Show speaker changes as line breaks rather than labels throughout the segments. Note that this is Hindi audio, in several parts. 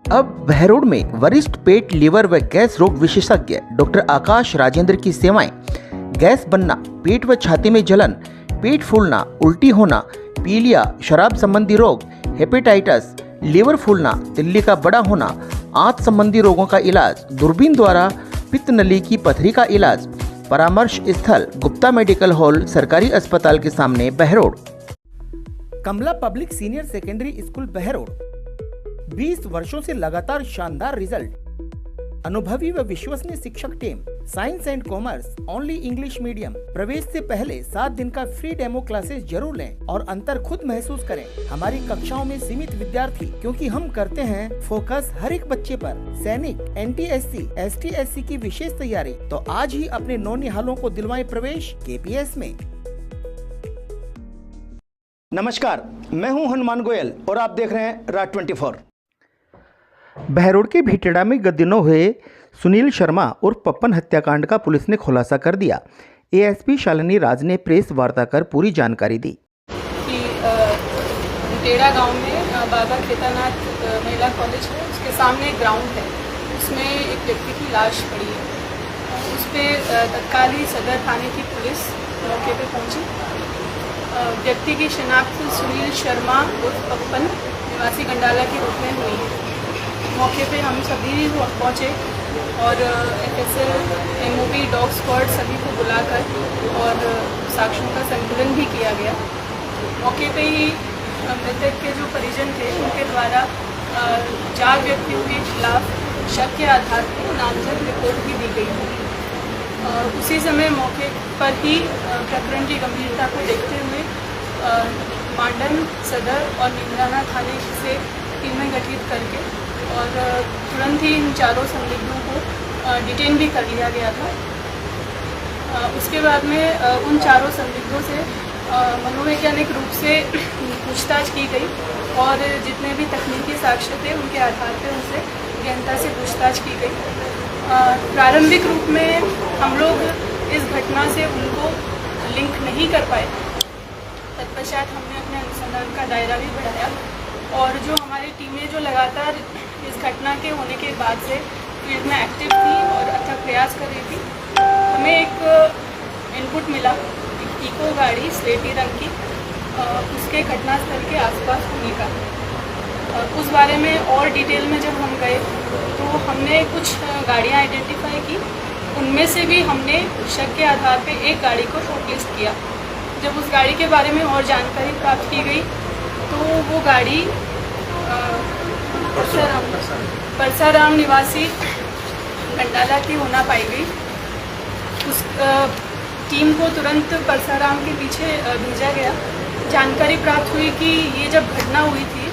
अब बहरोड में वरिष्ठ पेट, लीवर व गैस रोग विशेषज्ञ डॉक्टर आकाश राजेंद्र की सेवाएं। गैस बनना, पेट व छाती में जलन, पेट फूलना, उल्टी होना, पीलिया, शराब संबंधी रोग, हेपेटाइटिस, लीवर फूलना, तिल्ली का बड़ा होना, आंत संबंधी रोगों का इलाज, दूरबीन द्वारा पित्त नली की पथरी का इलाज। परामर्श स्थल गुप्ता मेडिकल हॉल, सरकारी अस्पताल के सामने, Behror. Kamla public senior secondary school, Behror. 20 वर्षों से लगातार शानदार रिजल्ट। अनुभवी व विश्वसनीय शिक्षक team. Science and commerce, only English medium. प्रवेश से पहले 7 दिन का फ्री डेमो क्लासेस जरूर लें और अंतर खुद महसूस करें। हमारी कक्षाओं में सीमित विद्यार्थी, क्योंकि हम करते हैं फोकस हर एक बच्चे पर। सैनिक, NTSC, ST/SC की विशेष तैयारी। तो आज ही अपने नौनिहालों को दिलवाएं प्रवेश KPS में। नमस्कार, मैं हूं हनुमान गोयल और आप देख रहे हैं राज 24। बहरोड के भीटेड़ा में गत दिनों हुए सुनील शर्मा और पप्पन हत्याकांड का पुलिस ने खुलासा कर दिया। ASP शालिनी राज ने प्रेस वार्ता कर पूरी जानकारी दी
कि भीटेड़ा गांव में बाबा खेतानाथ महिला कॉलेज है, उसके सामने एक ग्राउंड है, उसमें एक व्यक्ति की लाश पड़ी है। उस पर तत्कालीन सदर थाने की पुलिस मौके पर पहुंची। व्यक्ति की शिनाख्त सुनील शर्मा उर्फ पप्पन निवासी गंडाला के रूप में हुई है। मौके पे हम सभी पहुँचे और FSL, MOP, डॉग स्क्वाड सभी को बुलाकर और साक्ष्यों का संकलन भी किया गया। मौके पे ही मृतक के जो परिजन थे उनके द्वारा 4 व्यक्तियों के खिलाफ शक के आधार पर नामजद रिपोर्ट भी दी गई है। उसी समय मौके पर ही प्रकरण की गंभीरता को देखते हुए मांडन, सदर और नीमराना थाने से टीमें गठित करके और तुरंत ही इन 4 संदिग्धों को डिटेन भी कर लिया गया था। उसके बाद में उन 4 संदिग्धों से मनोवैज्ञानिक रूप से पूछताछ की गई और जितने भी तकनीकी साक्ष्य थे उनके आधार पर उनसे गहनता से पूछताछ की गई। प्रारंभिक रूप में हम लोग इस घटना से उनको लिंक नहीं कर पाए। तत्पश्चात हमने अपने अनुसंधान का दायरा भी बढ़ाया और जो हमारी टीमें जो लगातार इस घटना के होने के बाद से फील्ड में एक्टिव थी और अथक प्रयास कर रही थी, हमें एक इनपुट मिला, एक इको गाड़ी स्लेटी रंग की, उसके घटनास्थल के आसपास होने का। उस बारे में और डिटेल में जब हम गए तो हमने कुछ गाड़ियाँ आइडेंटिफाई की। उनमें से भी हमने शक के आधार पे एक गाड़ी को शॉर्टलिस्ट किया। जब उस गाड़ी के बारे में और जानकारी प्राप्त की गई तो वो गाड़ी परसाराम निवासी गंडाला की होना पाई गई। उस टीम को तुरंत परसाराम के पीछे भेजा गया। जानकारी प्राप्त हुई कि ये जब घटना हुई थी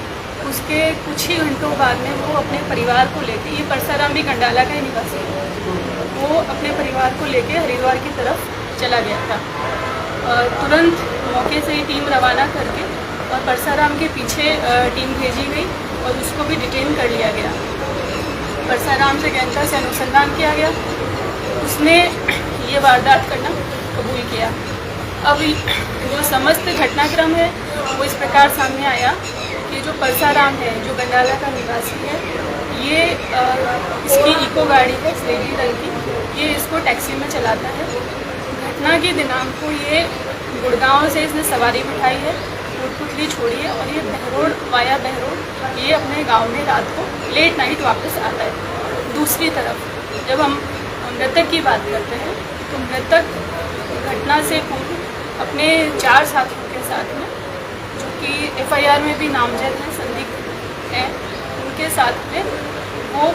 उसके कुछ ही घंटों बाद में वो अपने परिवार को लेके, ये परसाराम भी गंडाला का ही निवासी है, वो अपने परिवार को लेके हरिद्वार की तरफ चला गया था। तुरंत मौके से ही टीम रवाना करके और परसाराम के पीछे टीम भेजी गई और उसको भी डिटेन कर लिया गया। परसाराम से गहनता से अनुसंधान किया गया, उसने ये वारदात करना कबूल किया। अब जो समस्त घटनाक्रम है वो इस प्रकार सामने आया कि जो परसाराम है, जो गंडाला का निवासी है, ये इसकी इको गाड़ी है स्लेटी रंग की, ये इसको टैक्सी में चलाता है। घटना के दिनांक को ये गुड़गांव से इसने सवारी बिठाई है, कोटपुतली छोड़ी है और ये बहरोड वाया बहरोड ये अपने गांव में रात को लेट नाइट वापस आता है। दूसरी तरफ जब हम मृतक की बात करते हैं तो मृतक घटना से पूर्व अपने 4 साथियों के साथ में, जो कि FIR में भी नामजद हैं, संदिग्ध हैं, उनके साथ में वो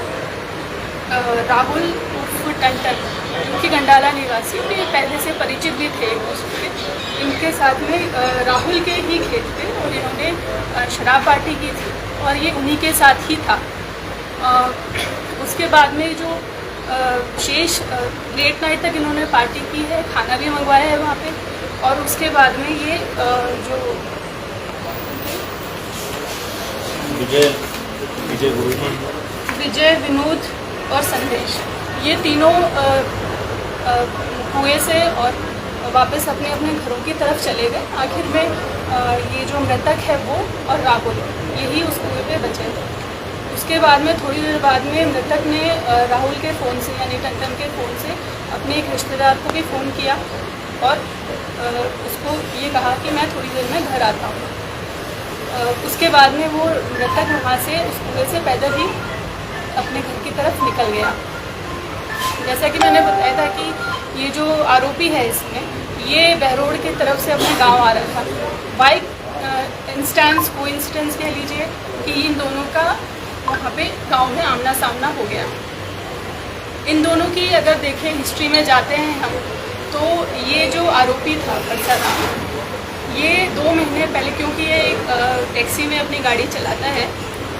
राहुल उर्फ टंटन, जो कि गंडाला निवासी थे, पहले से परिचित भी थे उसके। इनके साथ में राहुल के ही खेत पे और इन्होंने शराब पार्टी की थी और ये उन्हीं के साथ ही था। उसके बाद में जो शेष लेट नाइट तक इन्होंने पार्टी की है, खाना भी मंगवाया है वहाँ पे और उसके बाद में ये जो विजय, विनोद और संदेश, ये तीनों कुएं से और वापस अपने अपने घरों की तरफ चले गए। आखिर में ये जो मृतक है वो और राहुल, यही उस कुएं पे बचे थे। उसके बाद में थोड़ी देर बाद में मृतक ने राहुल के फ़ोन से यानी टंटन के फ़ोन से अपने एक रिश्तेदार को भी फ़ोन किया और उसको ये कहा कि मैं थोड़ी देर में घर आता हूँ। उसके बाद में वो मृतक वहाँ से उस कुएं से पैदल ही अपने घर की तरफ निकल गया। जैसा कि मैंने बताया था कि ये जो आरोपी है इसमें ये बहरोड की तरफ से अपने गांव आ रहा था। बाइक कोइंसिडेंस कह लीजिए कि इन दोनों का वहाँ पे गांव में आमना सामना हो गया। इन दोनों की अगर देखें हिस्ट्री में जाते हैं हम तो ये जो आरोपी था परसाराम, ये 2 महीने पहले, क्योंकि ये एक टैक्सी में अपनी गाड़ी चलाता है,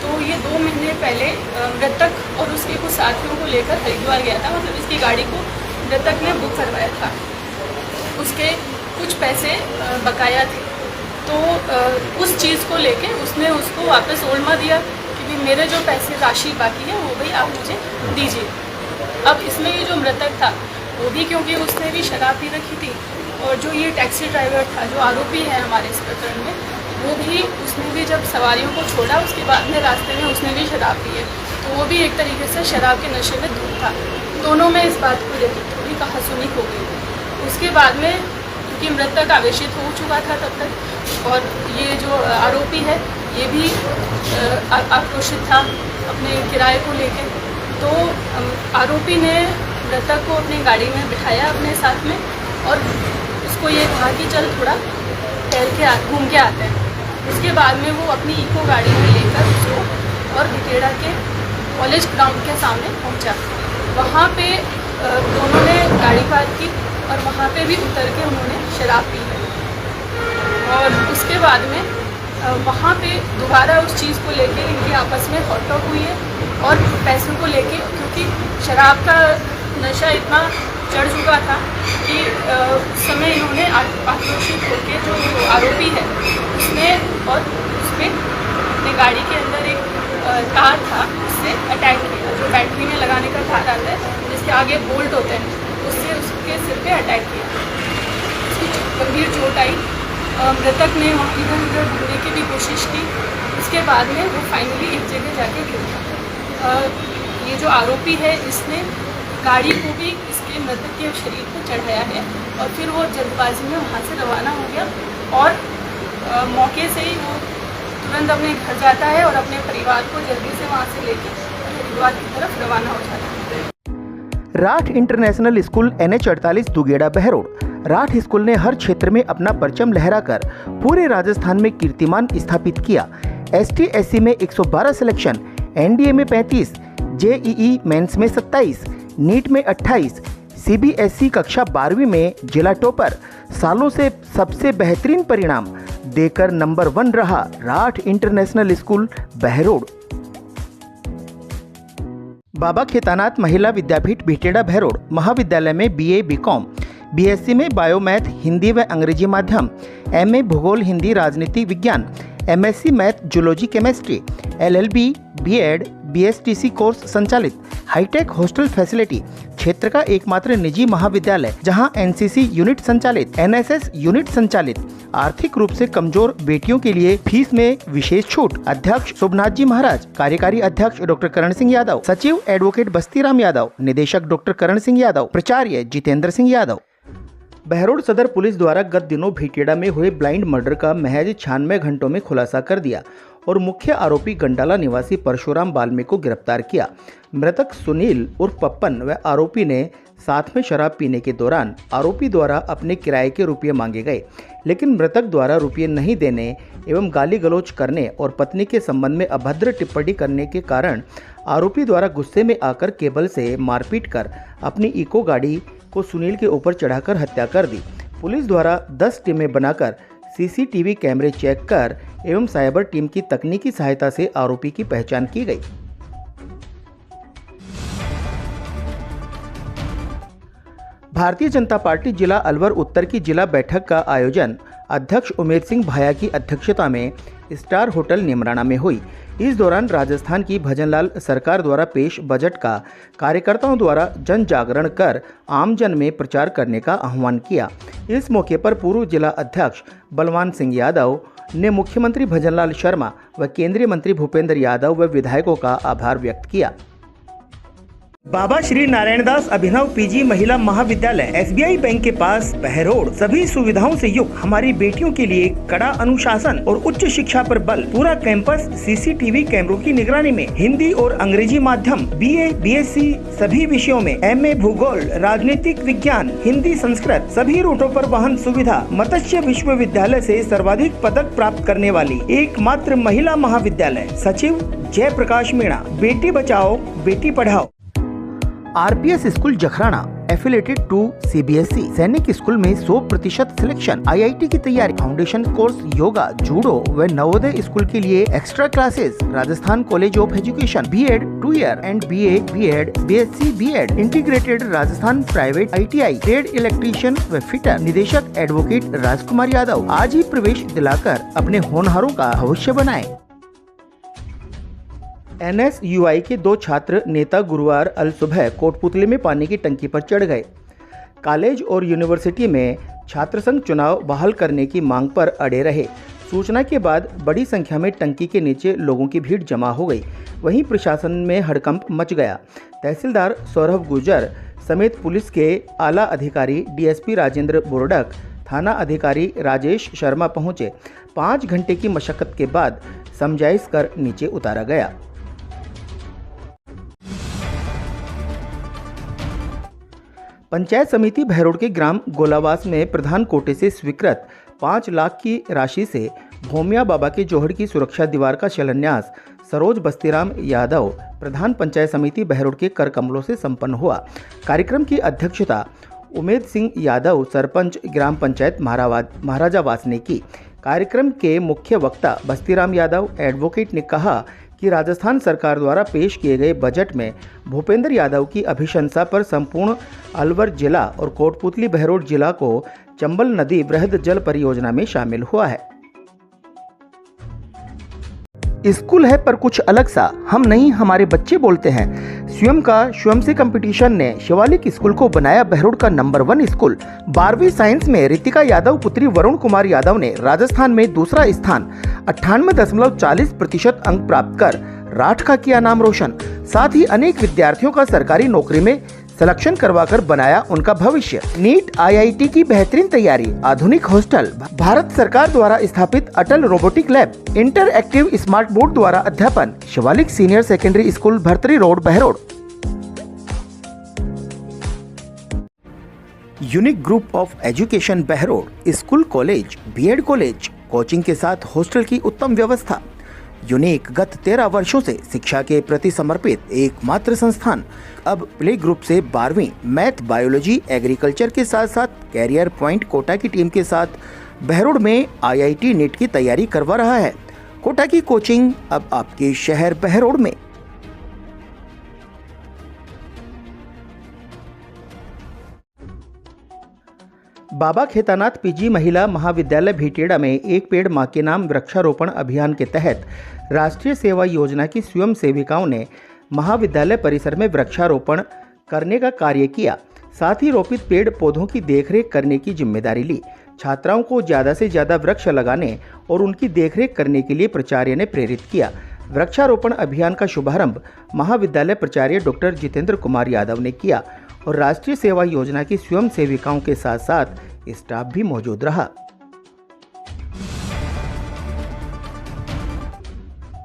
तो ये 2 महीने पहले मृतक और उसके कुछ साथियों को लेकर हरिद्वार गया था। मतलब इसकी गाड़ी को मृतक ने बुक करवाया था। उसके कुछ पैसे बकाया थे, तो उस चीज़ को लेके उसने उसको वापस ओल्मा दिया कि भी मेरे जो पैसे राशि बाकी है वो भी आप मुझे दीजिए। अब इसमें ये जो मृतक था वो भी, क्योंकि उसने भी शराब पी रखी थी, और जो ये टैक्सी ड्राइवर था जो आरोपी है हमारे इस प्रकरण में, वो भी उसने भी जब सवारियों को छोड़ा उसके बाद में रास्ते में उसने भी शराब पी है, तो वो भी एक तरीके से शराब के नशे में धूत था। दोनों में इस बात को लेकर थोड़ी कहासुनी हो गई। उसके बाद में क्योंकि मृतक आवेशित हो चुका था तब तक, और ये जो आरोपी है ये भी आक्रोशित था अपने किराए को लेके, तो आरोपी ने मृतक को अपनी गाड़ी में बिठाया अपने साथ में और उसको ये कहा कि चल थोड़ा टहल के घूम के आते हैं। उसके बाद में वो अपनी इको गाड़ी में लेकर उसको और भिटेड़ा के कॉलेज ग्राउंड के सामने पहुंचा। वहाँ पे दोनों ने गाड़ी पार्क की और वहाँ पे भी उतर के उन्होंने शराब पी है, और उसके बाद में वहाँ पे दोबारा उस चीज़ को लेके इनकी आपस में हॉट-टॉक हुई है, और पैसों को लेके, क्योंकि शराब का नशा इतना चढ़ चुका था कि उस समय इन्होंने आक्रोशित होकर जो आरोपी है उसने और उस पर अपनी गाड़ी के अंदर एक तार था उससे अटैक किया, जो बैटरी में लगाने का तार आता है जिसके आगे बोल्ट होते हैं, उससे उसके सिर पे अटैक किया। उसकी गंभीर चोट आई। मृतक ने वहाँ इधर उधर ढूंढने की भी कोशिश की। उसके बाद में वो फाइनली एक जगह जाके गिर गया। ये जो आरोपी है इसने गाड़ी को भी इसके मृतक के शरीर पर चढ़ाया है, और फिर वो जल्दबाजी में वहाँ से रवाना हो गया, और मौके से ही वो तुरंत अपने घर जाता है और अपने परिवार को जल्दी से वहाँ से लेकर हरिद्वार की तरफ रवाना हो जाता है।
राठ इंटरनेशनल स्कूल NH48 दुगेड़ा बहरोड। राठ स्कूल ने हर क्षेत्र में अपना परचम लहराकर पूरे राजस्थान में कीर्तिमान स्थापित किया। ST/SC में 112 सिलेक्शन, NDA में 35, JEE मेंस में 27, नीट में 28, CBSE कक्षा 12वीं में जिला टॉपर, सालों से सबसे बेहतरीन परिणाम देकर नंबर 1 रहा राठ इंटरनेशनल स्कूल बहरोड। बाबा खेतानाथ महिला विद्यापीठ भिटेड़ा बहरोड महाविद्यालय में BA BCom, BSc में बायोमैथ हिंदी व अंग्रेजी माध्यम, MA भूगोल हिंदी राजनीति विज्ञान, MSc math zoology chemistry, LLB B.Ed BSTC course संचालित, हाईटेक हॉस्टल फैसिलिटी, क्षेत्र का एकमात्र निजी महाविद्यालय जहां NCC यूनिट संचालित, NSS यूनिट संचालित, आर्थिक रूप से कमजोर बेटियों के लिए फीस में विशेष छूट। अध्यक्ष शोभनाथ जी महाराज, कार्यकारी अध्यक्ष डॉक्टर करण सिंह यादव, सचिव एडवोकेट बस्तीराम यादव, निदेशक डॉक्टर करण सिंह यादव, प्राचार्य जितेंद्र सिंह यादव। बहरोड सदर पुलिस द्वारा गत दिनों भिटेड़ा में हुए ब्लाइंड मर्डर का महज 96 घंटों में खुलासा कर दिया और मुख्य आरोपी गंडाला निवासी परशुराम बाल्मी को गिरफ्तार किया। मृतक सुनील उर्फ पप्पन व आरोपी ने साथ में शराब पीने के दौरान आरोपी द्वारा अपने किराए के रुपये मांगे गए, लेकिन मृतक द्वारा रुपये नहीं देने एवं गाली गलौज करने और पत्नी के संबंध में अभद्र टिप्पणी करने के कारण आरोपी द्वारा गुस्से में आकर केबल से मारपीट कर अपनी इको गाड़ी को सुनील के ऊपर चढ़ाकर हत्या कर दी। पुलिस द्वारा 10 टीमें बनाकर CCTV कैमरे चेक कर एवं साइबर टीम की तकनीकी सहायता से आरोपी की पहचान की गई। भारतीय जनता पार्टी जिला अलवर उत्तर की जिला बैठक का आयोजन अध्यक्ष उमेद सिंह भाया की अध्यक्षता में स्टार होटल निमराना में हुई। इस दौरान राजस्थान की भजनलाल सरकार द्वारा पेश बजट का कार्यकर्ताओं द्वारा जन जागरण कर आमजन में प्रचार करने का आह्वान किया। इस मौके पर पूर्व जिला अध्यक्ष बलवान सिंह यादव, ने मुख्यमंत्री भजनलाल शर्मा व केंद्रीय मंत्री भूपेंद्र यादव व विधायकों का आभार व्यक्त किया। बाबा श्री नारायणदास अभिनव पीजी महिला महाविद्यालय एसबीआई बैंक के पास बहरोड सभी सुविधाओं से युक्त हमारी बेटियों के लिए कड़ा अनुशासन और उच्च शिक्षा पर बल। पूरा कैंपस सीसीटीवी कैमरों की निगरानी में हिंदी और अंग्रेजी माध्यम, बीए, बीएससी सभी विषयों में, एमए भूगोल, राजनीतिक विज्ञान, हिंदी, संस्कृत सभी रूटों पर वाहन सुविधा। मत्स्य विश्वविद्यालय से सर्वाधिक पदक प्राप्त करने वाली एकमात्र महिला महाविद्यालय। सचिव जय प्रकाश मीणा। बेटी बचाओ बेटी पढ़ाओ। RPS school Jakhrana affiliated to CBSE Sainik school में 100% सिलेक्शन। आईआईटी की तैयारी। फाउंडेशन कोर्स योगा, जूडो व नवोदय स्कूल के लिए extra classes. Rajasthan College of Education BEd 2 year and BA, BEd, BSc, BEd integrated. Rajasthan private ITI trade electrician व फिटर। निदेशक एडवोकेट राजकुमार यादव। आज ही प्रवेश दिलाकर अपने होनहारों का भविष्य बनाएं। एनएसयूआई के 2 छात्र नेता गुरुवार अल सुबह कोटपुतली में पानी की टंकी पर चढ़ गए। कॉलेज और यूनिवर्सिटी में छात्र संघ चुनाव बहाल करने की मांग पर अड़े रहे। सूचना के बाद बड़ी संख्या में टंकी के नीचे लोगों की भीड़ जमा हो गई। वहीं प्रशासन में हड़कंप मच गया। तहसीलदार सौरभ गुर्जर समेत पुलिस के आला अधिकारी डीएसपी राजेंद्र बोरडक, थाना अधिकारी राजेश शर्मा पहुंचे। 5 घंटे की मशक्कत के बाद समझाइश कर नीचे उतारा गया। पंचायत समिति बहरोड के ग्राम गोलावास में प्रधान कोटे से स्वीकृत 5 लाख की राशि से भोमिया बाबा के जोहड़ की सुरक्षा दीवार का शिलान्यास सरोज बस्तीराम यादव, प्रधान पंचायत समिति बहरोड के कर कमलों से संपन्न हुआ। कार्यक्रम की अध्यक्षता उमेद सिंह यादव, सरपंच ग्राम पंचायत महाराजावास ने की। कार्यक्रम के मुख्य वक्ता बस्तीराम यादव एडवोकेट ने कहा कि राजस्थान सरकार द्वारा पेश किए गए बजट में भूपेंद्र यादव की अभिशंसा पर संपूर्ण अलवर जिला और कोटपुतली बहरोड जिला को चंबल नदी बृहद जल परियोजना में शामिल हुआ है। स्कूल है पर कुछ अलग सा, हम नहीं हमारे बच्चे बोलते हैं। स्वयं से कंपटीशन ने शिवालिक स्कूल को बनाया बहरोड का नंबर 1 स्कूल। 12वीं साइंस में रितिका यादव पुत्री वरुण कुमार यादव ने राजस्थान में दूसरा स्थान 98.40% अंक प्राप्त कर राठ का किया नाम रोशन। साथ ही अनेक विद्यार्थियों का सरकारी नौकरी में सिलेक्शन करवाकर बनाया उनका भविष्य। नीट, आईआईटी की बेहतरीन तैयारी, आधुनिक हॉस्टल, भारत सरकार द्वारा स्थापित Atal robotic lab, interactive smart board द्वारा अध्यापन। Shivalik senior secondary school Bhartari road Behror. Unique group of education Behror school, college, BEd college, coaching के साथ हॉस्टल की उत्तम व्यवस्था। यूनिक गत 13 वर्षों से शिक्षा के प्रति समर्पित एकमात्र संस्थान। अब प्ले ग्रुप से 12वीं मैथ, बायोलॉजी, एग्रीकल्चर के साथ साथ कैरियर पॉइंट कोटा की टीम के साथ बहरोड में आईआईटी नीट की तैयारी करवा रहा है। कोटा की कोचिंग अब आपके शहर बहरोड में। बाबा खेतानाथ पीजी महिला महाविद्यालय भीटेड़ा में एक पेड़ मां के नाम वृक्षारोपण अभियान के तहत राष्ट्रीय सेवा योजना की स्वयं सेविकाओं ने महाविद्यालय परिसर में वृक्षारोपण करने का कार्य किया। साथ ही रोपित पेड़ पौधों की देखरेख करने की जिम्मेदारी ली। छात्राओं को ज़्यादा से ज़्यादा वृक्ष लगाने और उनकी देखरेख करने के लिए प्राचार्य ने प्रेरित किया। वृक्षारोपण अभियान का शुभारंभ महाविद्यालय प्राचार्य डॉक्टर जितेंद्र कुमार यादव ने किया और राष्ट्रीय सेवा योजना की स्वयं सेविकाओं के साथ साथ स्टाफ भी मौजूद रहा।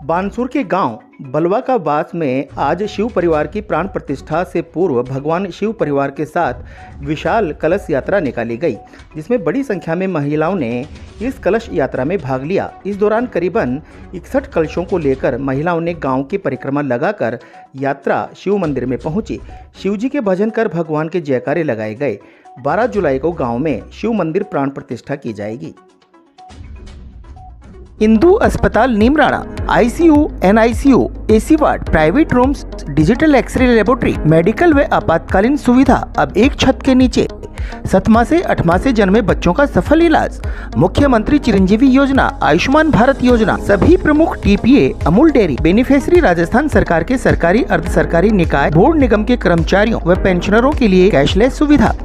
बानसूर के गांव बलवा का बास में आज शिव परिवार की प्राण प्रतिष्ठा से पूर्व भगवान शिव परिवार के साथ विशाल कलश यात्रा निकाली गई, जिसमें बड़ी संख्या में महिलाओं ने इस कलश यात्रा में भाग लिया। इस दौरान करीबन 61 कलशों को लेकर महिलाओं ने गांव की परिक्रमा लगाकर यात्रा शिव मंदिर में पहुंची। शिव जी के भजन कर भगवान के जयकारे लगाए गए। 12 जुलाई को गांव में शिव मंदिर प्राण प्रतिष्ठा की जाएगी। इंदु अस्पताल Neemrana ICU, NICU, AC ward, private rooms, digital X ray laboratory, medical व आपातकालीन सुविधा अब एक छत के नीचे। 7वां से 8वां से जन्मे बच्चों का सफल इलाज। मुख्यमंत्री चिरंजीवी योजना, आयुष्मान भारत योजना, सभी प्रमुख TPA, Amul dairy, beneficiary Rajasthan सरकार के सरकारी, अर्ध सरकारी निकाय, बोर्ड निगम के कर्मचारियों व पेंशनरों के लिए कैशलेस सुविधा।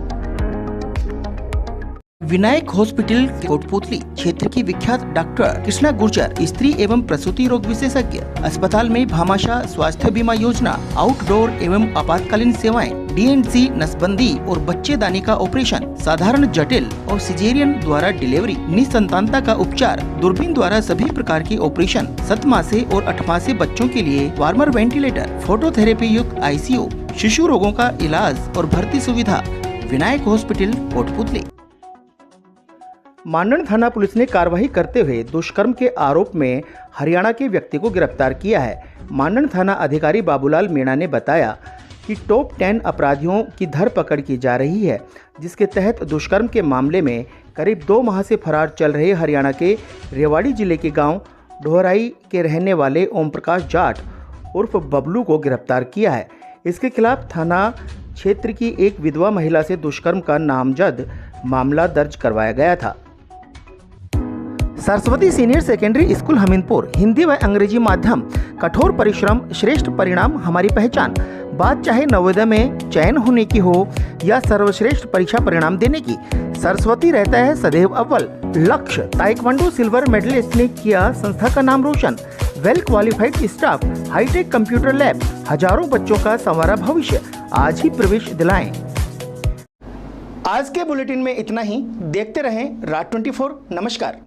विनायक हॉस्पिटल कोटपुतली क्षेत्र की विख्यात डॉक्टर कृष्णा गुर्जर स्त्री एवं प्रसूति रोग विशेषज्ञ। अस्पताल में भामाशाह स्वास्थ्य बीमा योजना, आउटडोर एवं आपातकालीन सेवाएं, DNC नसबंदी और बच्चेदानी का ऑपरेशन, साधारण जटिल और सिजेरियन द्वारा डिलीवरी, निसंतानता का उपचार, दूरबीन द्वारा सभी प्रकार के ऑपरेशन, 7 मासे और 8 मासे बच्चों के लिए वार्मर वेंटिलेटर, फोटोथेरेपी युक्त ICU, शिशु रोगों का इलाज और भर्ती सुविधा। विनायक हॉस्पिटल कोटपुतली। मांडन थाना पुलिस ने कार्रवाई करते हुए दुष्कर्म के आरोप में हरियाणा के व्यक्ति को गिरफ्तार किया है। मांडन थाना अधिकारी बाबूलाल मीणा ने बताया कि टॉप 10 अपराधियों की धरपकड़ की जा रही है, जिसके तहत दुष्कर्म के मामले में करीब 2 माह से फरार चल रहे हरियाणा के रेवाड़ी जिले के गांव ढोहराई के रहने वाले ओम प्रकाश जाट उर्फ बबलू को गिरफ्तार किया है। इसके खिलाफ थाना क्षेत्र की एक विधवा महिला से दुष्कर्म का नामजद मामला दर्ज करवाया गया था। Saraswati senior secondary school Hamirpur, Hindi व अंग्रेजी माध्यम, कठोर परिश्रम श्रेष्ठ परिणाम हमारी पहचान। बात चाहे नवोदय में चयन होने की हो या सर्वश्रेष्ठ परीक्षा परिणाम देने की, सरस्वती रहता है सदैव अव्वल। लक्ष्य ताइक्वांडो सिल्वर मेडलिस्ट ने किया संस्था का नाम रोशन। Well qualified staff, hi tech computer lab, हजारों बच्चों का संवारा भविष्य। आज ही प्रवेश दिलाएं। आज के बुलेटिन में इतना ही। देखते रहें रात 24। नमस्कार।